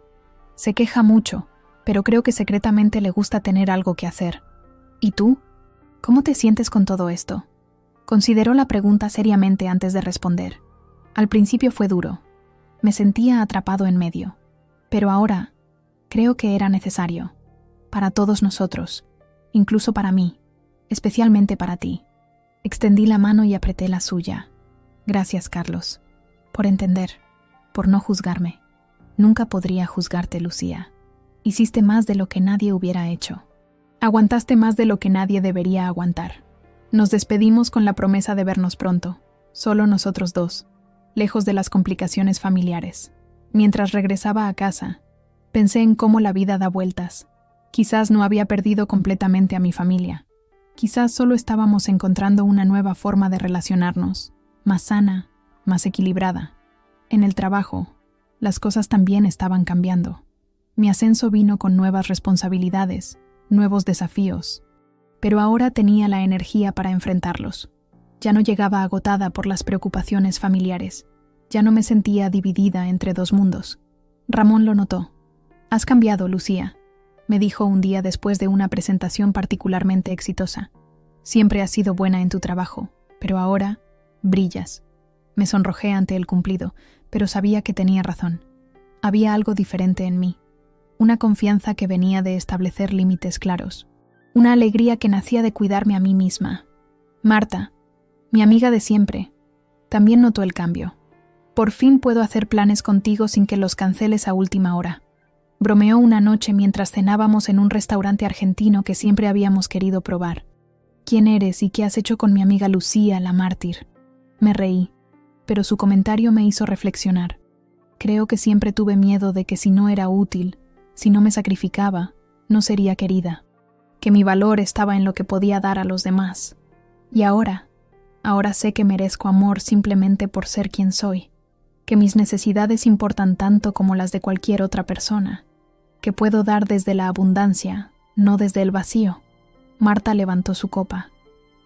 Se queja mucho, pero creo que secretamente le gusta tener algo que hacer. ¿Y tú? ¿Cómo te sientes con todo esto? Consideró la pregunta seriamente antes de responder. Al principio fue duro. Me sentía atrapado en medio. Pero ahora, creo que era necesario. Para todos nosotros. Incluso para mí. Especialmente para ti. Extendí la mano y apreté la suya. Gracias, Carlos, por entender, por no juzgarme. Nunca podría juzgarte, Lucía. Hiciste más de lo que nadie hubiera hecho. Aguantaste más de lo que nadie debería aguantar. Nos despedimos con la promesa de vernos pronto, solo nosotros dos, lejos de las complicaciones familiares. Mientras regresaba a casa, pensé en cómo la vida da vueltas. Quizás no había perdido completamente a mi familia. Quizás solo estábamos encontrando una nueva forma de relacionarnos, más sana, más equilibrada. En el trabajo, las cosas también estaban cambiando. Mi ascenso vino con nuevas responsabilidades, nuevos desafíos, pero ahora tenía la energía para enfrentarlos. Ya no llegaba agotada por las preocupaciones familiares. Ya no me sentía dividida entre dos mundos. Ramón lo notó. «Has cambiado, Lucía», me dijo un día después de una presentación particularmente exitosa. «Siempre has sido buena en tu trabajo, pero ahora brillas». Me sonrojé ante el cumplido, pero sabía que tenía razón. Había algo diferente en mí. Una confianza que venía de establecer límites claros. Una alegría que nacía de cuidarme a mí misma. Marta, mi amiga de siempre, también notó el cambio. «Por fin puedo hacer planes contigo sin que los canceles a última hora», bromeó una noche mientras cenábamos en un restaurante argentino que siempre habíamos querido probar. «¿Quién eres y qué has hecho con mi amiga Lucía, la mártir?». Me reí, pero su comentario me hizo reflexionar. Creo que siempre tuve miedo de que si no era útil, si no me sacrificaba, no sería querida. Que mi valor estaba en lo que podía dar a los demás. Y ahora sé que merezco amor simplemente por ser quien soy. Que mis necesidades importan tanto como las de cualquier otra persona. Que puedo dar desde la abundancia, no desde el vacío. Marta levantó su copa.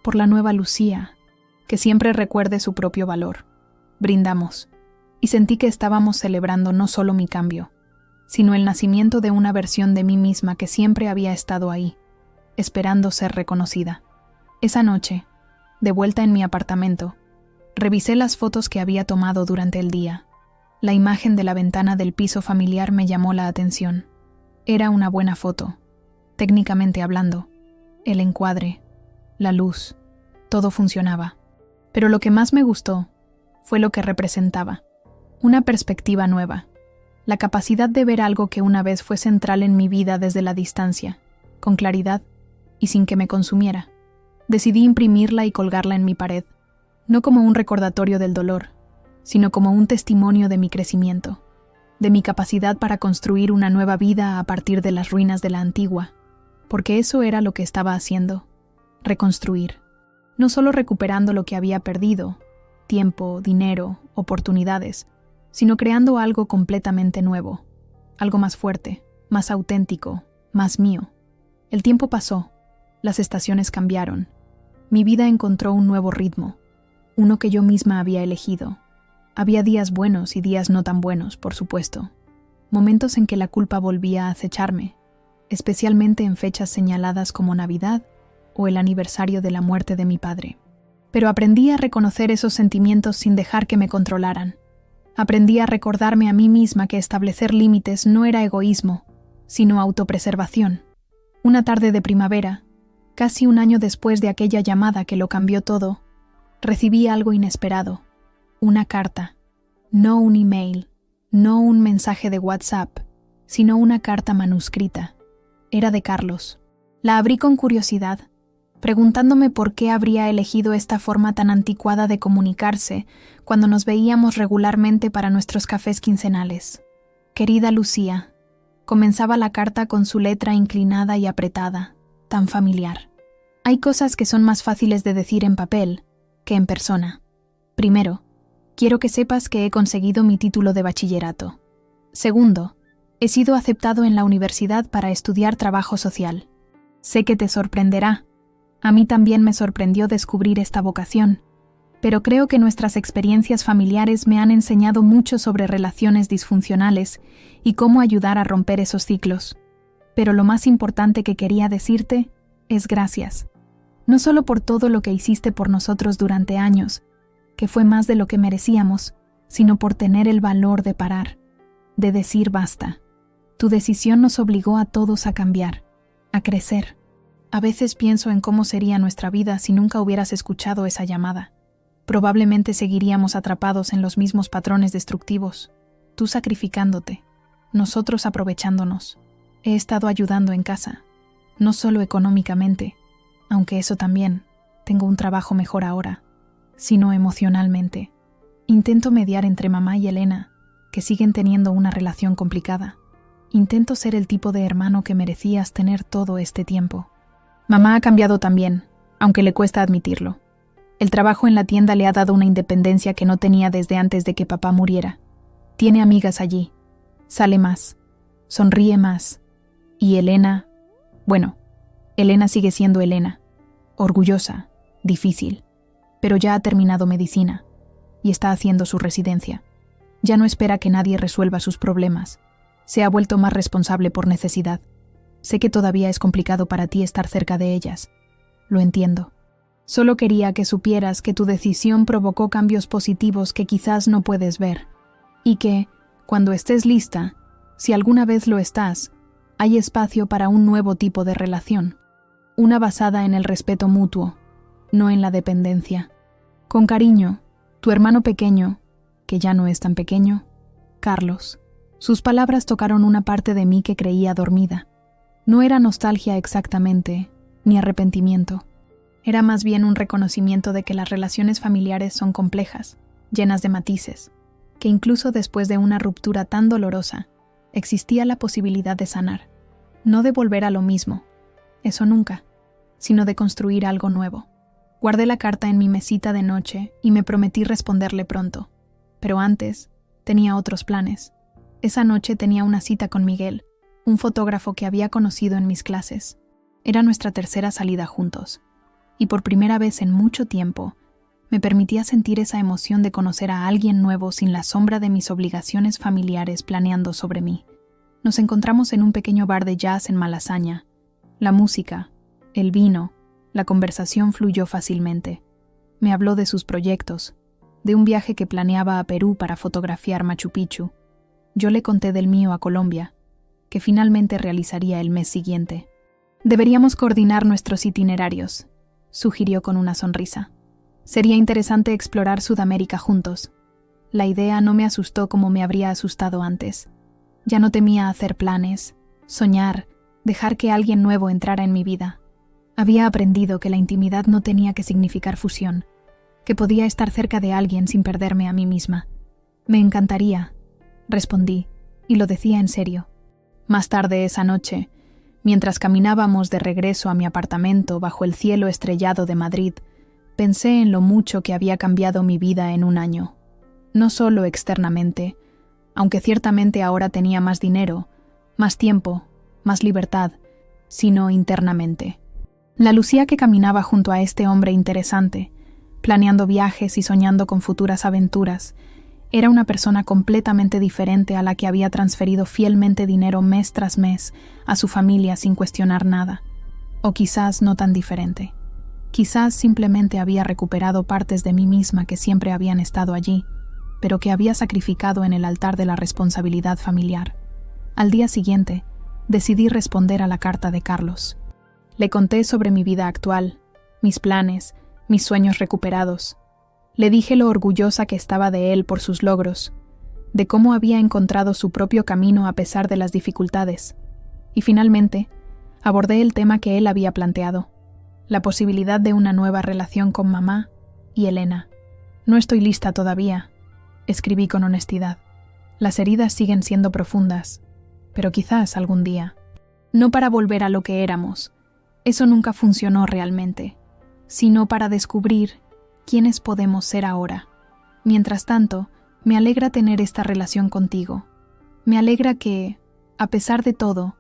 «Por la nueva Lucía, que siempre recuerde su propio valor». Brindamos, y sentí que estábamos celebrando no solo mi cambio, sino el nacimiento de una versión de mí misma que siempre había estado ahí, esperando ser reconocida. Esa noche, de vuelta en mi apartamento, revisé las fotos que había tomado durante el día. La imagen de la ventana del piso familiar me llamó la atención. Era una buena foto, técnicamente hablando. El encuadre, la luz, todo funcionaba. Pero lo que más me gustó fue lo que representaba. Una perspectiva nueva. La capacidad de ver algo que una vez fue central en mi vida desde la distancia, con claridad y sin que me consumiera. Decidí imprimirla y colgarla en mi pared, no como un recordatorio del dolor, sino como un testimonio de mi crecimiento, de mi capacidad para construir una nueva vida a partir de las ruinas de la antigua, porque eso era lo que estaba haciendo, reconstruir, no solo recuperando lo que había perdido, tiempo, dinero, oportunidades, sino creando algo completamente nuevo, algo más fuerte, más auténtico, más mío. El tiempo pasó, las estaciones cambiaron, mi vida encontró un nuevo ritmo, uno que yo misma había elegido. Había días buenos y días no tan buenos, por supuesto, momentos en que la culpa volvía a acecharme, especialmente en fechas señaladas como Navidad o el aniversario de la muerte de mi padre. Pero aprendí a reconocer esos sentimientos sin dejar que me controlaran. Aprendí a recordarme a mí misma que establecer límites no era egoísmo, sino autopreservación. Una tarde de primavera, casi un año después de aquella llamada que lo cambió todo, recibí algo inesperado. Una carta. No un email, no un mensaje de WhatsApp, sino una carta manuscrita. Era de Carlos. La abrí con curiosidad, preguntándome por qué habría elegido esta forma tan anticuada de comunicarse cuando nos veíamos regularmente para nuestros cafés quincenales. «Querida Lucía», comenzaba la carta con su letra inclinada y apretada, tan familiar. Hay cosas que son más fáciles de decir en papel que en persona. Primero, quiero que sepas que he conseguido mi título de bachillerato. Segundo, he sido aceptado en la universidad para estudiar trabajo social. Sé que te sorprenderá. A mí también me sorprendió descubrir esta vocación, pero creo que nuestras experiencias familiares me han enseñado mucho sobre relaciones disfuncionales y cómo ayudar a romper esos ciclos. Pero lo más importante que quería decirte es gracias. No solo por todo lo que hiciste por nosotros durante años, que fue más de lo que merecíamos, sino por tener el valor de parar, de decir basta. Tu decisión nos obligó a todos a cambiar, a crecer. A veces pienso en cómo sería nuestra vida si nunca hubieras escuchado esa llamada. Probablemente seguiríamos atrapados en los mismos patrones destructivos, tú sacrificándote, nosotros aprovechándonos. He estado ayudando en casa, no solo económicamente, aunque eso también, tengo un trabajo mejor ahora, sino emocionalmente. Intento mediar entre mamá y Elena, que siguen teniendo una relación complicada. Intento ser el tipo de hermano que merecías tener todo este tiempo. Mamá ha cambiado también, aunque le cuesta admitirlo. El trabajo en la tienda le ha dado una independencia que no tenía desde antes de que papá muriera. Tiene amigas allí, sale más, sonríe más. Y Elena, bueno, Elena sigue siendo Elena, orgullosa, difícil, pero ya ha terminado medicina y está haciendo su residencia. Ya no espera que nadie resuelva sus problemas. Se ha vuelto más responsable por necesidad. Sé que todavía es complicado para ti estar cerca de ellas. Lo entiendo. Solo quería que supieras que tu decisión provocó cambios positivos que quizás no puedes ver. Y que, cuando estés lista, si alguna vez lo estás, hay espacio para un nuevo tipo de relación. Una basada en el respeto mutuo, no en la dependencia. Con cariño, tu hermano pequeño, que ya no es tan pequeño, Carlos. Sus palabras tocaron una parte de mí que creía dormida. No era nostalgia exactamente, ni arrepentimiento. Era más bien un reconocimiento de que las relaciones familiares son complejas, llenas de matices, que incluso después de una ruptura tan dolorosa, existía la posibilidad de sanar. No de volver a lo mismo, eso nunca, sino de construir algo nuevo. Guardé la carta en mi mesita de noche y me prometí responderle pronto. Pero antes, tenía otros planes. Esa noche tenía una cita con Miguel, un fotógrafo que había conocido en mis clases. Era nuestra tercera salida juntos. Y por primera vez en mucho tiempo, me permitía sentir esa emoción de conocer a alguien nuevo sin la sombra de mis obligaciones familiares planeando sobre mí. Nos encontramos en un pequeño bar de jazz en Malasaña. La música, el vino, la conversación fluyó fácilmente. Me habló de sus proyectos, de un viaje que planeaba a Perú para fotografiar Machu Picchu. Yo le conté del mío a Colombia, que finalmente realizaría el mes siguiente. Deberíamos coordinar nuestros itinerarios, sugirió con una sonrisa. Sería interesante explorar Sudamérica juntos. La idea no me asustó como me habría asustado antes. Ya no temía hacer planes, soñar, dejar que alguien nuevo entrara en mi vida. Había aprendido que la intimidad no tenía que significar fusión, que podía estar cerca de alguien sin perderme a mí misma. Me encantaría, respondí, y lo decía en serio. Más tarde esa noche, mientras caminábamos de regreso a mi apartamento bajo el cielo estrellado de Madrid, pensé en lo mucho que había cambiado mi vida en un año. No solo externamente, aunque ciertamente ahora tenía más dinero, más tiempo, más libertad, sino internamente. La Lucía que caminaba junto a este hombre interesante, planeando viajes y soñando con futuras aventuras, era una persona completamente diferente a la que había transferido fielmente dinero mes tras mes a su familia sin cuestionar nada. O quizás no tan diferente. Quizás simplemente había recuperado partes de mí misma que siempre habían estado allí, pero que había sacrificado en el altar de la responsabilidad familiar. Al día siguiente, decidí responder a la carta de Carlos. Le conté sobre mi vida actual, mis planes, mis sueños recuperados. Le dije lo orgullosa que estaba de él por sus logros, de cómo había encontrado su propio camino a pesar de las dificultades. Y finalmente, abordé el tema que él había planteado, la posibilidad de una nueva relación con mamá y Elena. No estoy lista todavía, escribí con honestidad. Las heridas siguen siendo profundas, pero quizás algún día. No para volver a lo que éramos, eso nunca funcionó realmente, sino para descubrir quiénes podemos ser ahora. Mientras tanto, me alegra tener esta relación contigo. Me alegra que, a pesar de todo,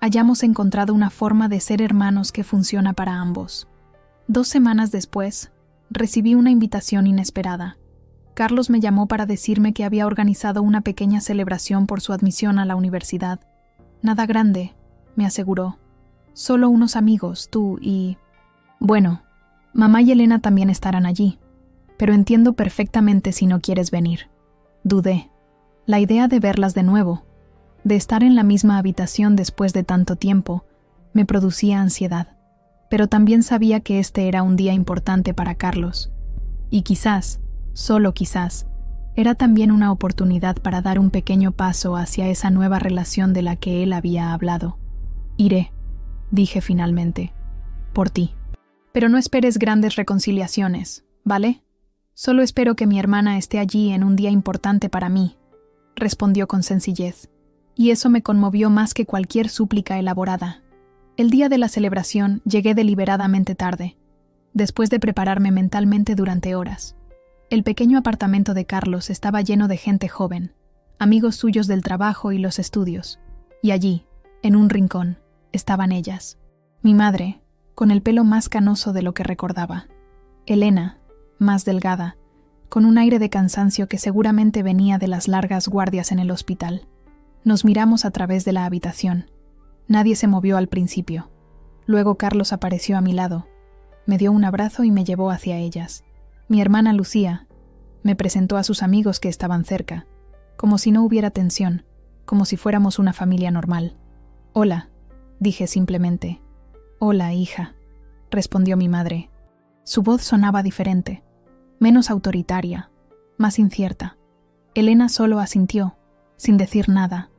hayamos encontrado una forma de ser hermanos que funciona para ambos. 2 semanas después, recibí una invitación inesperada. Carlos me llamó para decirme que había organizado una pequeña celebración por su admisión a la universidad. Nada grande, me aseguró. Solo unos amigos, tú y... Bueno, mamá y Elena también estarán allí, pero entiendo perfectamente si no quieres venir. Dudé. La idea de verlas de nuevo, de estar en la misma habitación después de tanto tiempo, me producía ansiedad, pero también sabía que este era un día importante para Carlos. Y quizás, solo quizás, era también una oportunidad para dar un pequeño paso hacia esa nueva relación de la que él había hablado. Iré, dije finalmente, por ti. Pero no esperes grandes reconciliaciones, ¿vale? Solo espero que mi hermana esté allí en un día importante para mí, respondió con sencillez, y eso me conmovió más que cualquier súplica elaborada. El día de la celebración llegué deliberadamente tarde, después de prepararme mentalmente durante horas. El pequeño apartamento de Carlos estaba lleno de gente joven, amigos suyos del trabajo y los estudios, y allí, en un rincón, estaban ellas. Mi madre, con el pelo más canoso de lo que recordaba. Elena, más delgada, con un aire de cansancio que seguramente venía de las largas guardias en el hospital. Nos miramos a través de la habitación. Nadie se movió al principio. Luego Carlos apareció a mi lado. Me dio un abrazo y me llevó hacia ellas. Mi hermana Lucía me presentó a sus amigos que estaban cerca, como si no hubiera tensión, como si fuéramos una familia normal. «Hola», dije simplemente. «Hola, hija», respondió mi madre. Su voz sonaba diferente, menos autoritaria, más incierta. Elena solo asintió, sin decir nada.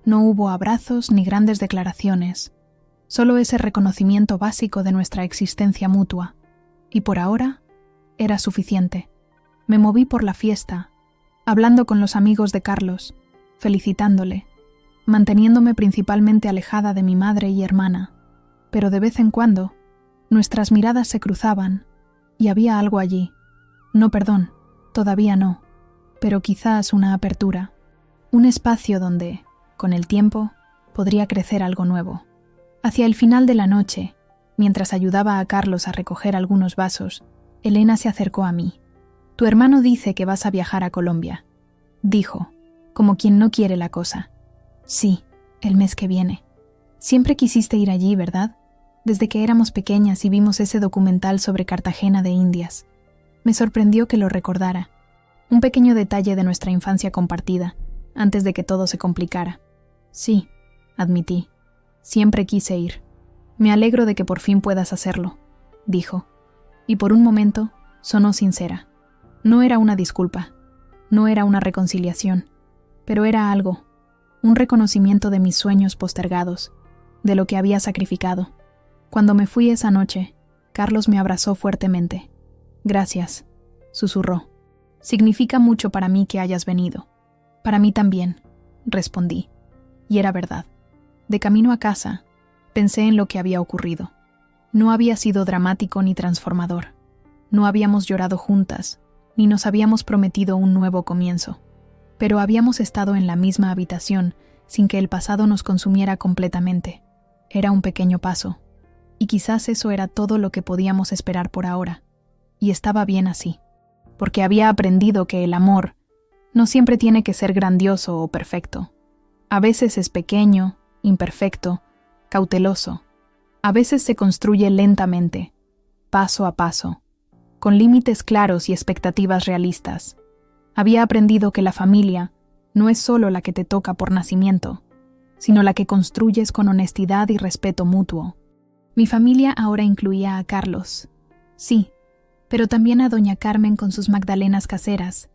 No hubo abrazos ni grandes declaraciones, solo ese reconocimiento básico de nuestra existencia mutua. Y por ahora, era suficiente. Me moví por la fiesta, hablando con los amigos de Carlos, felicitándole, manteniéndome principalmente alejada de mi madre y hermana, pero de vez en cuando, nuestras miradas se cruzaban, y había algo allí. No perdón, todavía no, pero quizás una apertura, un espacio donde, con el tiempo, podría crecer algo nuevo. Hacia el final de la noche, mientras ayudaba a Carlos a recoger algunos vasos, Elena se acercó a mí. «Tu hermano dice que vas a viajar a Colombia», dijo, como quien no quiere la cosa. «Sí, el mes que viene. Siempre quisiste ir allí, ¿verdad? Desde que éramos pequeñas y vimos ese documental sobre Cartagena de Indias. Me sorprendió que lo recordara. Un pequeño detalle de nuestra infancia compartida, antes de que todo se complicara. Sí», admití. «Siempre quise ir. Me alegro de que por fin puedas hacerlo», dijo. Y por un momento sonó sincera. No era una disculpa, no era una reconciliación, pero era algo, un reconocimiento de mis sueños postergados, de lo que había sacrificado. Cuando me fui esa noche, Carlos me abrazó fuertemente. «Gracias», susurró. «Significa mucho para mí que hayas venido». «Para mí también», respondí. Y era verdad. De camino a casa, pensé en lo que había ocurrido. No había sido dramático ni transformador. No habíamos llorado juntas, ni nos habíamos prometido un nuevo comienzo. Pero habíamos estado en la misma habitación sin que el pasado nos consumiera completamente. Era un pequeño paso. Y quizás eso era todo lo que podíamos esperar por ahora. Y estaba bien así. Porque había aprendido que el amor no siempre tiene que ser grandioso o perfecto. A veces es pequeño, imperfecto, cauteloso. A veces se construye lentamente, paso a paso, con límites claros y expectativas realistas. Había aprendido que la familia no es solo la que te toca por nacimiento, sino la que construyes con honestidad y respeto mutuo. Mi familia ahora incluía a Carlos, sí, pero también a doña Carmen con sus magdalenas caseras,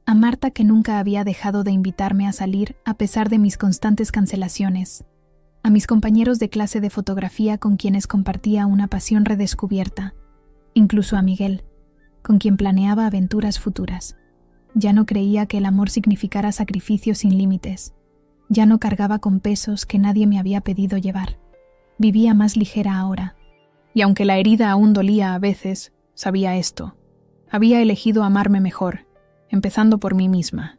a Marta que nunca había dejado de invitarme a salir a pesar de mis constantes cancelaciones, a mis compañeros de clase de fotografía con quienes compartía una pasión redescubierta, incluso a Miguel, con quien planeaba aventuras futuras. Ya no creía que el amor significara sacrificio sin límites. Ya no cargaba con pesos que nadie me había pedido llevar. Vivía más ligera ahora. Y aunque la herida aún dolía a veces, sabía esto. Había elegido amarme mejor, empezando por mí misma.